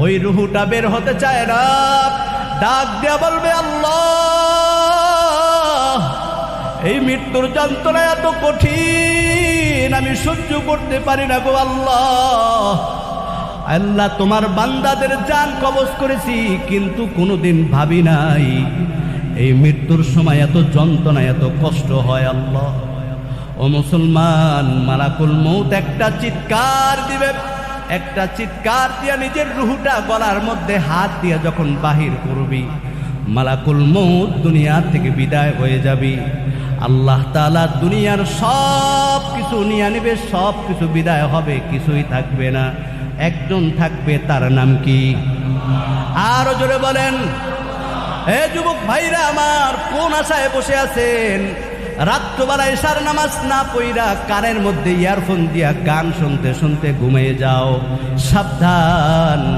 ওই রুহুটা বের হতে চায় না, ডাক দিয়া বলবে আল্লাহ, এই মৃত্যুর যন্ত্রণা এত কঠিন, আমি সহ্য করতে পারি না গো আল্লাহ। আল্লাহ, তোমার বান্দাদের জান কবজ করেছি, কিন্তু কোনোদিন ভাবি নাই এই মৃত্যুর সময় এত যন্ত্রণা, এত কষ্ট হয় আল্লাহ। ও মুসলমান, মালাকুল মউত একটা চিৎকার দিবে, একটা চিৎকার দিয়ে নিজের রুহটা গলার মধ্যে হাত দিয়ে যখন বাহির করবি, মালাকুল মউত দুনিয়া থেকে বিদায় হয়ে যাবি। আল্লাহ তাআলা দুনিয়ার সব কিছু নিয়ে নেবে, সব কিছু বিদায় হবে, কিছুই থাকবে না। একজন থাকবে, তার নাম কি? আরো জোরে বলেন। হে যুবক ভাইরা আমার, কোন আশায় বসে আছেন? রাত্রবেলা এশার নামাজ না পড়া কানের মধ্যে ইয়ারফোন দিয়া গান শুনতে শুনতে ঘুমিয়ে যাও। সাবধান।